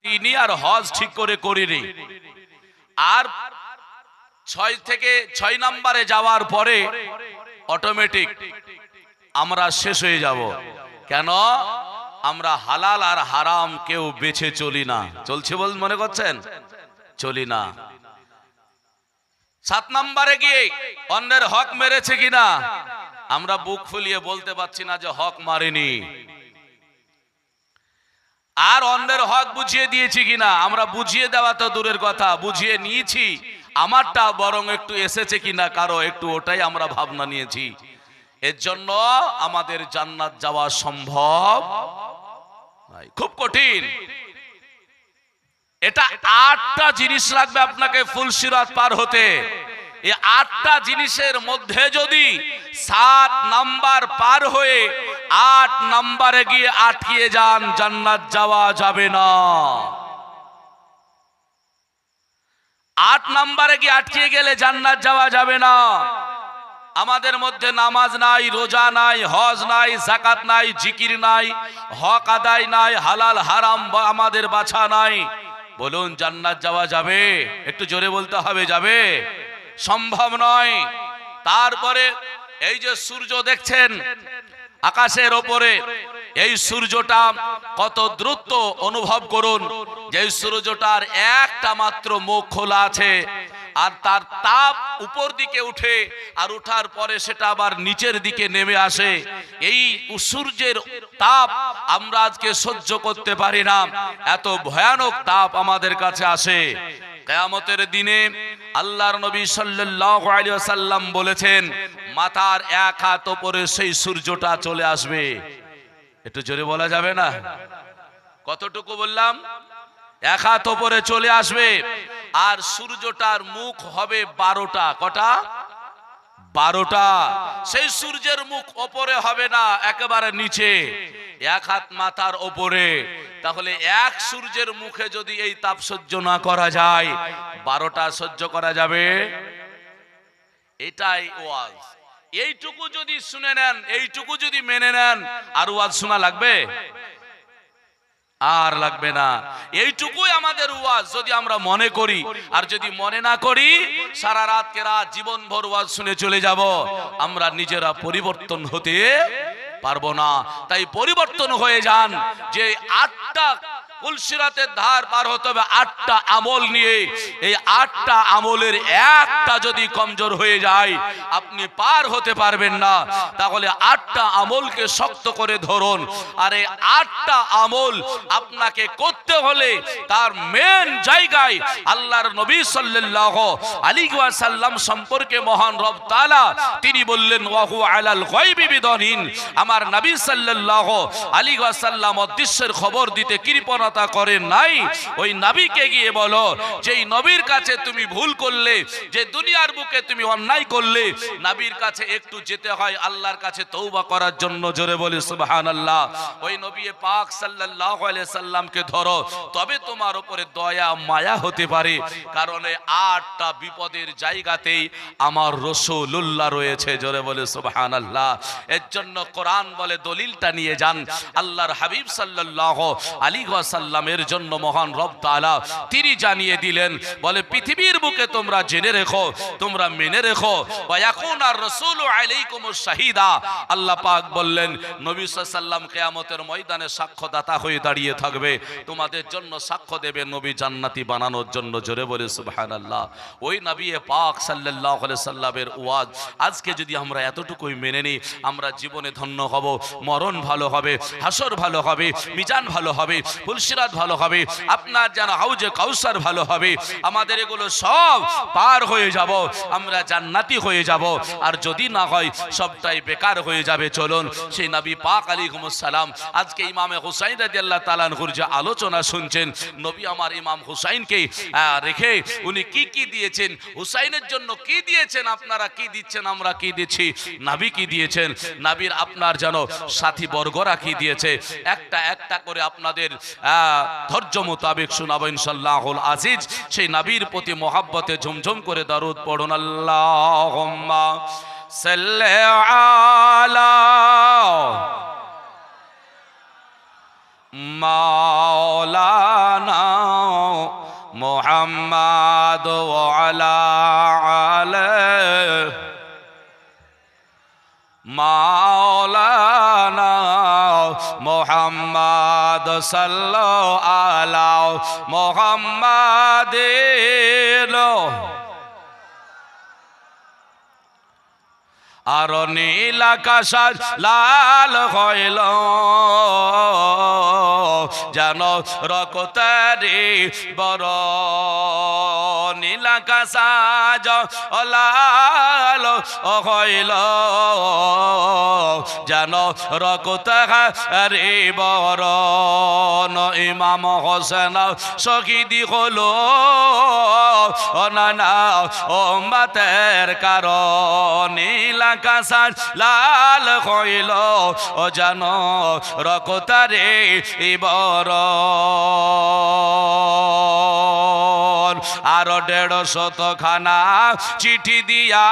দিইনি আর হজ ঠিক করে করিনি, আর 6 নম্বরে যাওয়ার পরে অটোমেটিক আমরা শেষ হয়ে যাব। কেন? আমরা হালাল আর হারাম কেউ বেছে চলি না। চলছে বল মনে করছেন? চলি না। 7 নম্বরে গিয়ে অন্যের হক মেরেছে কিনা আমরা বুক ফুলিয়ে বলতে পারছি না যে হক মারিনি। আর অন্যের হক বুঝিয়ে দিয়েছি কিনা, আমরা বুঝিয়ে দেওয়া তো দূরের কথা, বুঝিয়ে নিয়েছি, আমারটা বরং একটু এসেছে কিনা কারো একটু, ওটাই আমরা ভাবনা নিয়েছি। এর জন্য আমাদের জান্নাত যাওয়া সম্ভব নয়, খুব কঠিন। এটা 8টা জিনিস লাগবে আপনাকে ফুলসিরাত পার হতে। এই 8টা জিনিসের মধ্যে যদি 7 নাম্বার পার হয়ে 8 নাম্বারে গিয়ে আটকিয়ে যান, জান্নাত যাওয়া যাবে না। 8 নাম্বারে গিয়ে আটকিয়ে গেলে জান্নাত যাওয়া যাবে না। আমাদের মধ্যে নামাজ নাই, রোজা নাই, হজ নাই, যাকাত নাই, জিকির নাই, হক আদায় নাই, হালাল হারাম আমাদের বাছা নাই। বলুন জান্নাত যাওয়া যাবে? একটু জোরে বলতে হবে, যাবে? সম্ভব নয়। তারপরে এই যে সূর্য দেখছেন আকাশের ওপরে, এই সূর্যটা কত দ্রুত অনুভব করুন যে সূর্যটার একটা মাত্র মুখ খোলা আছে, আর তার তাপ উপর দিকে উঠে আর উঠার পরে সেটা আবার নিচের দিকে নেমে আসে। এই সূর্যের তাপ আমরা আজকে সহ্য করতে পারি না, এত ভয়ানক তাপ আমাদের কাছে আসে। কিয়ামতের দিনে আল্লাহর নবী সাল্লাল্লাহু আলাইহি ওয়াসাল্লাম বলেছেন, মাথার 1 হাত উপরে সেই সূর্যটা চলে আসবে। একটু জোরে বলা যাবে না? কতটুকু বললাম? 1 হাত উপরে চলে আসবে। আর সূর্যটার মুখ হবে 12টা। কটা? 12টা। সেই সূর্যের মুখ উপরে হবে না, একেবারে নিচে, 1 হাত মাথার উপরে। তাহলে এক সূর্যের মুখে যদি এই তাপ সহ্য না করা যায়, 12টা সহ্য করা যাবে? এটাই ওয়াজ। এইটুকু যদি শুনে নেন, এইটুকু যদি মেনে নেন, আর ওয়াজ শোনা লাগবে? আর লাগবে না। এইটুকুই আমাদের ওয়াজ যদি আমরা মনে করি। আর যদি মনে না করি, সারা রাত কে রাত জীবন ভর ওয়াজ শুনে চলে যাব, আমরা নিজেরা পরিবর্তন হতে পারবো না। তাই পরিবর্তন হয়ে যান। যে 8টা ফুলসিরাতের ধার পার হতে হবে 8টা আমল নিয়ে। এই 8টা আমলের একটা যদি কমজোর হয়ে যায়, আপনি পার হতে পারবেন না। তাহলে 8টা আমলকে শক্ত করে ধরুন। আর এই 8টা আমল আপনাকে করতে হলে তার মেন জায়গায় আল্লাহর নবী সাল্লাল্লাহু আলাইহি ওয়াসাল্লাম সম্পর্কে মহান রব তাআলা তিনি বললেন, ওয়াহু আলাল গায়বি বিদনিন। আমার নবী সাল্লাল্লাহু আলাইহি ওয়াসাল্লাম অদৃশ্যের খবর দিতে কৃপণতা করেন নাই। ওই নবীকে গিয়ে বলো, যেই নবীর কাছে তুমি ভুল করলে, যে দুনিয়ার বুকে তুমি অন্যায় করলে, নবীর কাছে একটু যেতে হয় আল্লাহর কাছে তওবা করার জন্য। জোরে বলি সুবহানাল্লাহ। ওই নবী পাক সাল্লাল্লাহু আলাইহি সাল্লামকে ধরো, তবে তোমার উপরে দয়া মায়া হতে পারে। কারণ 8টা বিপদের জায়গাতেই আমার রাসূলুল্লাহ রয়েছে। জোরে বলি সুবহানাল্লাহ। এর জন্য কোরআন বলে দলিলটা নিয়ে যান। আল্লাহর হাবিব সাল্লাল্লাহু আলাইহি ওয়াসাল্লামের জন্য মহান রব তাআলা তিনি জানিয়ে দিলেন, বলে পৃথিবীর বুকে তোমরা জেনে রেখো, তোমরা মেনে রেখো, ওয়া ইয়াকুনার রাসূলু আলাইকুমুশ শাহিদা। আল্লাহ পাক বললেন, নবী সাল্লাল্লাহু আলাইহি ওয়াসাল্লাম কিয়ামতের ময়দানে সাক্ষ্যদাতা হয়ে দাঁড়িয়ে থাকবে, তোমাদের জন্য সাক্ষ্য দেবে নবী জান্নাতি বানানোর জন্য। জোরে বলে সুবহানাল্লাহ। ওই নবী পাক সাল্লাল্লাহু আলাইহি ওয়াসাল্লামের ওয়াজ আজকে যদি আমরা এতটুকুই মেনে নিই, আমরা জীবনে ধন্য হব, মরণ ভালো হবে, হাসর ভালো হবে, মিজান ভালো হবে, ফুলসিরাত ভালো হবে, আপনার যেন হাউজে কাউসার ভালো হবে। আমাদের এগুলো সব পার হয়ে যাব, আমরা জান্নাতি হয়ে যাব। আর যদি না হয় সবটাই বেকার হয়ে যাবে। চলুন সেই নবী পাক আলাইহিস সালাম, আজকে ইমামে হুসাইন রাদিয়াল্লাহু তাআলা আনহুর যে আলোচনা শুনছেন, নবী আমার ইমাম হুসাইনকে রেখে উনি কি কি দিয়েছেন, হুসাইনের জন্য কি দিয়েছেন, আপনারা কি দিচ্ছেন, আমরা কি দিচ্ছি, নবী কি দিয়েছেন, নবীর আপনার যেন সাথী বর্গরা কি দিয়েছে, একটা একটা করে আপনাদের ধৈর্য মোতাবেক শোনাবো ইনশাআল্লাহুল আজিজ। সেই নবীর প্রতি মহব্বতে ঝুমঝুম করে দরুদ পড়ুন। আল্লাহুম্মা সাল্লি আলা মাওলানা মুহাম্মাদ ওয়া আলা আলিহি মাওলানা মুহাম্মাদ সাল্লাল্লাহু আলা মুহাম্মাদিন আর নীল আকাশ লাল হইল যেন রক্তেরি বড় নীল আকাশ লাল হইল যেন রক্তেরি বড় ইমাম হোসেন শহীদি হলো না উম্মতের কারণ নীল আকাশ লাল হইল ও যেন রক্তেরি বড় আর 150 খানা চিঠি দিয়া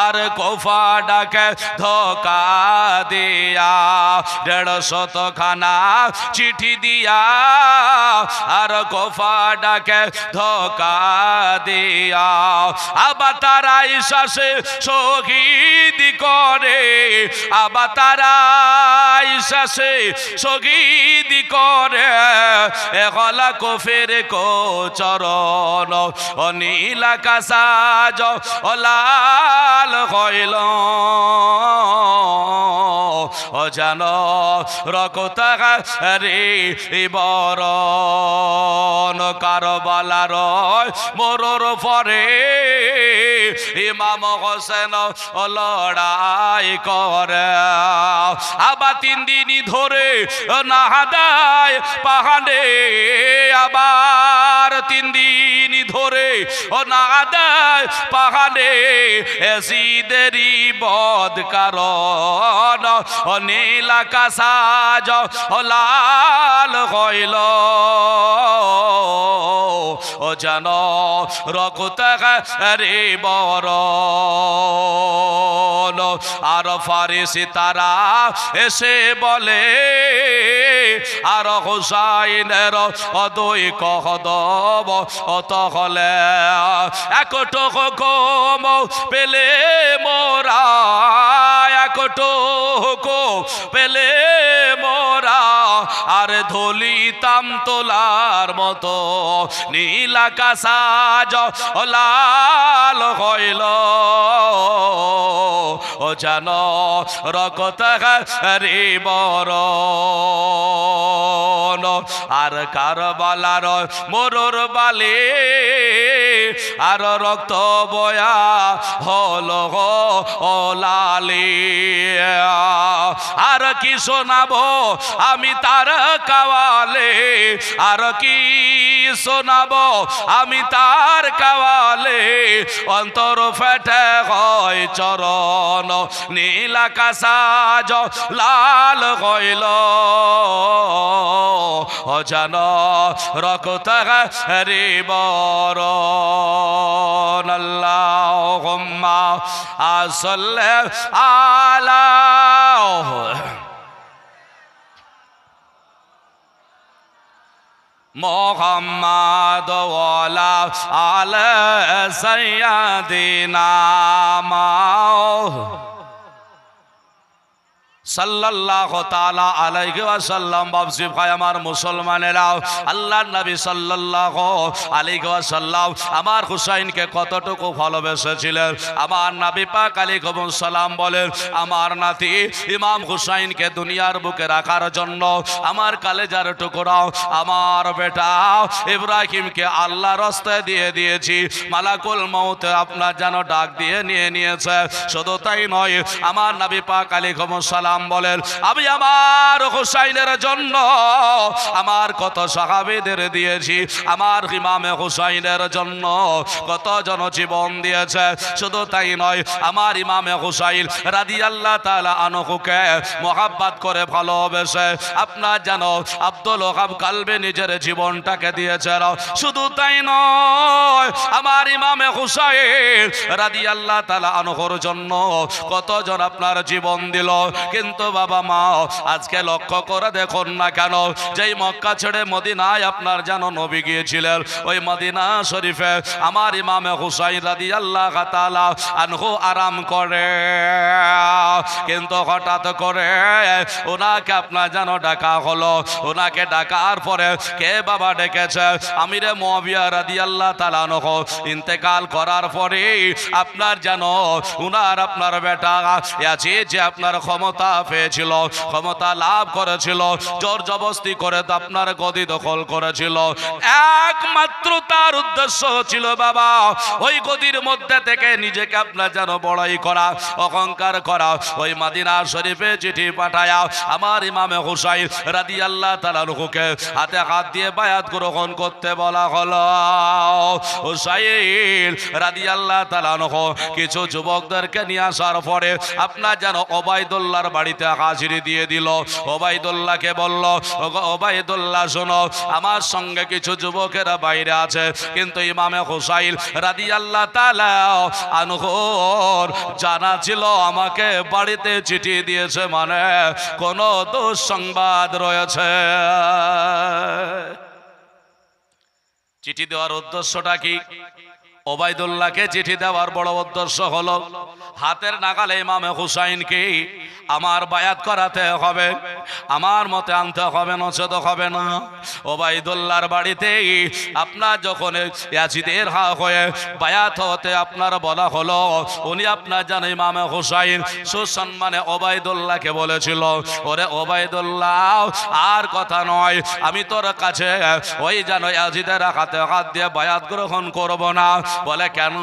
আর কোফা ডাকে ধোকা দিয়া 150 খানা চিঠি দিয়া আর কোফা ডাকে ধোকা দিয়া আবার তারা ইশাসে শহীদ করে আবার তারা ইশাসে শহীদ করে এগলা কফের চরণ ও নীল আকাশ লাল হইল ও যেন রক্তেরি বরণ কারবালার মরুর পরে ইমাম হোসেন লড়াই করে আবার 3 দিন ধরে নাহাদায় পাহাড়ে আবার 3 দিন ধরে নাহাদায় পাহাড়ে এসিদেরি বদ কারণ নীল আকাশ লাল হইল ও যেন রক্তেরি বরণ আর ফারিসি তারা এসে বলে আর হুসাইনের 2 কদম অত হলে একটো হুকুম পেলে মোরা একটো হুকুম পেলে মোরা আর ধলিতাম তোলার মতো নীল আকাশ লাল হইল ও যেন রক্তেরি বরণ আর কারবালার মরুর বালে আর রক্ত বয়া হলো ও লালি আর কি শোনাবো আমি তার কাওয়ালে আর কি শোনাবো আমি তার কাওয়ালে অন্তর ফেটে হয় চরণ নীল আকাশ লাল হইল ও যেন রক্তেরি বরণ আল্লাহুম্মা সাল্লি আলা মুহাম্মাদ ওয়ালা আলা সাইয়্যিদিনা সাল্লাল্লাহু তাআলা আলাইহি ওয়াসাল্লাম। বাবজি ভাই আমার মুসলমানেরা, আল্লাহর নবী সাল্লাল্লাহু আলাইহি ওয়াসাল্লাম আমার হুসাইনকে কতটুকু ভালোবেসেছিলেন। আমার নবী পাক আলাইহিস সালাম বলেন, আমার নাতি ইমাম হুসাইনকে দুনিয়ার বুকে রাখার জন্য আমার কালেজার টুকরা আমার বেটা ইব্রাহিমকে আল্লাহর রাস্তায় দিয়ে দিয়েছি। মালাকুল মউত আপনার যেন ডাক দিয়ে নিয়ে নিয়েছে। শুধু তাই নয়, আমার নবী পাক আলাইহিস সালাম বলেন, আমি আমার হুসাইনের জন্য আমার কত সাহাবীদের দিয়েছি। আমার ইমামে হুসাইনের জন্য কত জন জীবন দিয়েছে। শুধু তাই নয়, আমার ইমামে হুসাইন রাদিয়াল্লাহু তাআলা আনহুকে মহব্বত করে ভালোবেসে আপনার যেন আব্দুল ওহাব কালবে নিজের জীবনটাকে দিয়েছে। শুধু তাই নয়, আমার ইমামে হুসাইন রাদিয়াল্লাহু তাআলা আনহুর জন্য কত জন আপনার জীবন দিল। কিন্তু কিন্তু বাবা মা আজকে লক্ষ্য করে দেখুন না কেন, যেই মক্কা ছেড়ে মদিনায় আপনার যেন নবী গিয়েছিলেন, ওই মদিনা শরীফে আমার ইমামে হুসাইন রাদিয়াল্লাহু তাআলা আনহু আরাম করে, কিন্তু হঠাৎ করে ওনাকে আপনার যেন ডাকা হলো। ওনাকে ডাকার পরে কে বাবা ডেকেছে? আমিরে মুআবিয়া রাদিয়াল্লাহু তাআলা আনহু ইন্তেকাল করার পরে আপনার যেন উনার আপনার বেটা ইয়াজিদ যে আপনার ক্ষমতা পেয়েছিল, ক্ষমতা লাভ করেছিল, জোর জবরদস্তি করে আপনার গদি দখল করেছিল। একমাত্র তার উদ্দেশ্য ছিল বাবা ওই গদির মধ্যে থেকে নিজেকে আপনার যেন বড়াই করা, অহংকার করা। ওই মদিনা শরীফে চিঠি পাঠায়া আমার ইমামে হুসাইন রাদিয়াল্লাহু তাআলা আনহুকে হাতে হাত দিয়ে বায়াত গ্রহণ করতে বলা হলো। হুসাইন রাদিয়াল্লাহু তাআলা আনহু কিছু যুবকদেরকে নিয়ে আসার পরে আপনার যেন ওবাইদুল্লাহর বাড়িতে হাজিরি দিয়ে দিল। ওবাইদুল্লাহকে বলল, ওবাইদুল্লাহ শোনো, আমার সঙ্গে কিছু যুবকেরা বাইরে আছে, কিন্তু ইমামে হুসাইন রাদিয়াল্লাহু তাআলা আনহুর জানা ছিল আমাকে বাড়িতে চিঠি দিয়েছে, মানে কোন দুঃসংবাদ রয়েছে। চিঠি দেওয়ার উদ্দেশ্যটা কি? ওবাইদুল্লাহকে চিঠি দেওয়ার বড় উদ্দেশ্য হলো হাতের নাগালে ইমামে হুসাইনকে আমার বায়াত করাতে হবে, আমার মতে আনতে হবে, নচেত হবে না। ওবাইদুল্লাহর বাড়িতে আপনার যখন ইয়াজিদের হয়ে বায়াত হতে আপনার বলা হলো, উনি আপনার জানেন ইমামে হুসাইন সুসম্মানে ওবাইদুল্লাহকে বলেছিল, ওরে ওবাইদুল্লাহ আর কথা নয়, আমি তোর কাছে ওই যেন ইয়াজিদের হাতে হাত দিয়ে বায়াত গ্রহণ করব না। বলে কেন?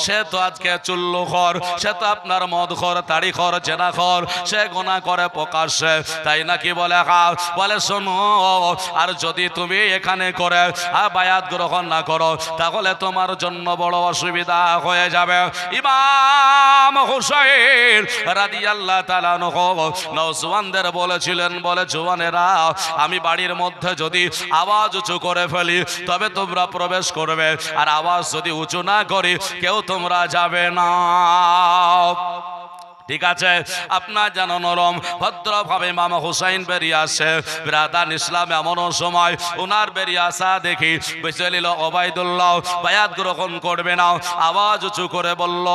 সে তো আজকে চুল্লুখর, সে তো আপনার মদখর, তাড়িখর, জেনাখর, সে গুনাহ করে প্রকাশ্যে, তাই নাকি? বলে হ্যাঁ। বলে শোনো, আর যদি তুমি এখানে করে বায়াত গ্রহণ না করো তাহলে তোমার জন্য বড় অসুবিধা হয়ে যাবে। ইমাম হুসাইন রাদিয়াল্লাহু তাআলা আনহু নওজওয়ানদের বলেছিলেন, বলে জওয়ানেরা, আমি বাড়ির মধ্যে যদি আওয়াজ উঁচু করে ফেলি তবে তোমরা প্রবেশ করবে, আর আওয়াজ যদি উঁচু না করি কেউ তোমরা যাবে না। ঠিক আছে, আপনার যেন নরম ভদ্রভাবে ইমাম হুসাইন বেরিয়ে আসে। ব্রাদার ইসলাম এমন সময় ওনার বেরিয়ে আসা দেখি বেঁচে নিল ওবাইদুল্লাহ বায়াত গ্রহণ করবে না, আওয়াজ উঁচু করে বলল,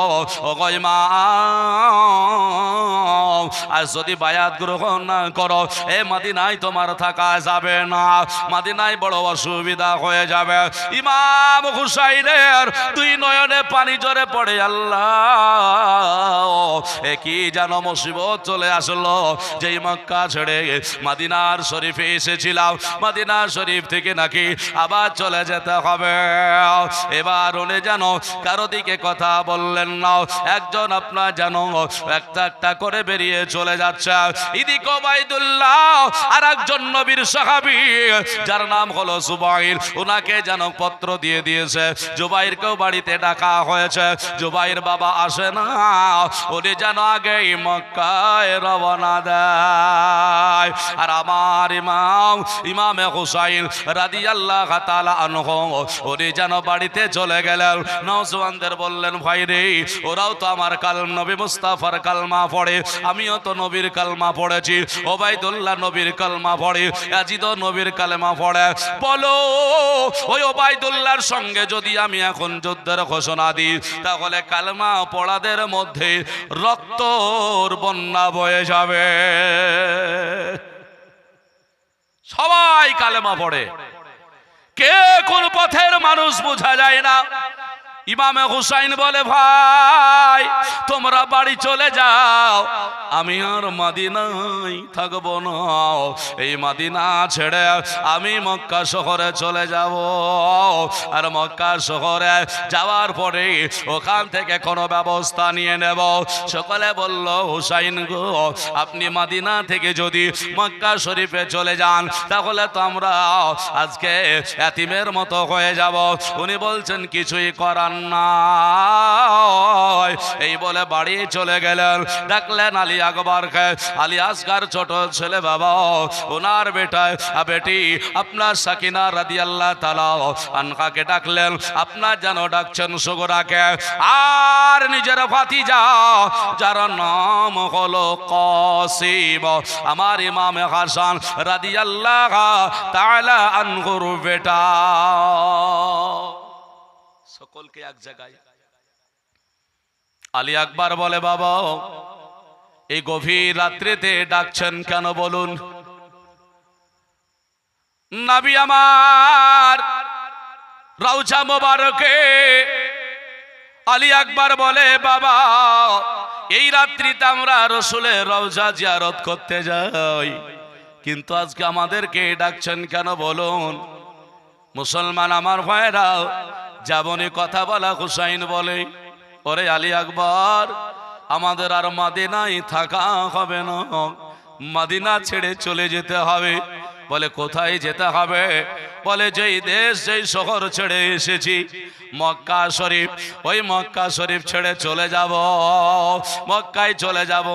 ও গো ইমাম, আর যদি বায়াত গ্রহণ না করো এ মদিনায় তোমার থাকা যাবে না, মদিনায় বড় অসুবিধা হয়ে যাবে। ইমাম হুসাইনের দুই নয়নে পানি ঝরে পড়ে। আল্লাহ, কি যেন মুসিবত চলে আসলো, যেই মক্কা ছেড়ে মদিনার শরীফে এসেছিলাম, মদিনার শরীফ থেকে নাকি আবার চলে যেতে হবে। এবার উনি যেন কারো দিকে কথা বললেন না, একজন আপনার যেন একটা একটা করে বেরিয়ে চলে যাচ্ছে। এদিকে ওবাইদুল্লাহ আর একজন নবীর সাহাবী যার নাম হলো জুবাইর, ওনাকে যেন পত্র দিয়ে দিয়েছে, জুবাইরকেও বাড়িতে ডাকা হয়েছে। জুবাইর বাবা আসে না, উনি যেন আগে মক্কায় রওনা দেয়। আর আমার ইমামে হুসাইন রাদিয়াল্লাহু তাআলা আনহু উনি যেন বাড়িতে চলে গেলেন। নওজওয়ানদের বললেন, ভাই রে, ওরাও তো আমার নবী মুস্তাফার কালমা পড়ে, আমিও তো নবীর কালমা পড়েছি, ওবাইদুল্লাহ নবীর কালমা পড়ে, ইয়াজিদও নবীর কালেমা পড়ে, বলো ওই ওবাইদুল্লাহর সঙ্গে যদি আমি এখন যুদ্ধের ঘোষণা দিই তাহলে কালমা পড়াদের মধ্যে রক্তর বন্যা বয়ে যাবে। সবাই কালেমা পড়ে, কে কোন পথের মানুষ বোঝা যায় না। ইমামে হুসাইন বলে, ভাই তোমরা বাড়ি চলে যাও, আমি আর মদিনায় থাকবো না, এই মদিনা ছেড়ে আমি মক্কা শহরে চলে যাব। আর মক্কা শহরে যাওয়ার পরে ওখান থেকে কোনো ব্যবস্থা নিয়ে নেব। সকলে বলল, হুসাইন গো, আপনি মদিনা থেকে যদি মক্কা শরীফে চলে যান তাহলে তো আমরা আজকে এতিমের মতো হয়ে যাব। উনি বলছেন, কিছুই করার নাই। এই বলে বাড়ি চলে গেলেন। ডাকলেন আলী আকবরকে। আলী আসগার ছোট ছেলে বাবা, ওনার বেটি আপনার সাকিনা রাদিয়াল্লাহু তাআলা আনহাকে ডাকলেন। আপনার যেন ডাকছেন সুগরাকে। আর নিজের ভাতিজা যার নাম হলো কাসিম, আমার ইমাম হাসান রাদিয়াল্লাহু তাআলা আনহুর বেটা, সকলকে এক জায়গায়। আলী আকবর বলে বাবা, এই গভীর রাত্রিতে ডাকছেন কেন বলুন? নবী আমার রওজা মোবারকে। আলী আকবর বলে বাবা, এই রাত্রিতে আমরা রাসূলের রওজা জিয়ারত করতে যাই, কিন্তু আজকে আমাদেরকে ডাকছেন কেন বলুন? মুসলমান আমার ভাইরা, যাবনি কথা বলা হুসাইন বলে, ওরে আলী আকবর, আমাদের আর মদিনায় থাকা হবে না, মদিনা ছেড়ে চলে যেতে হবে। বলে কোথায় যেতে হবে? বলে যেই দেশ যেই শহর ছেড়ে এসেছি মক্কা শরীফ, ওই মক্কা শরীফ ছেড়ে চলে যাব, মক্কায় চলে যাব।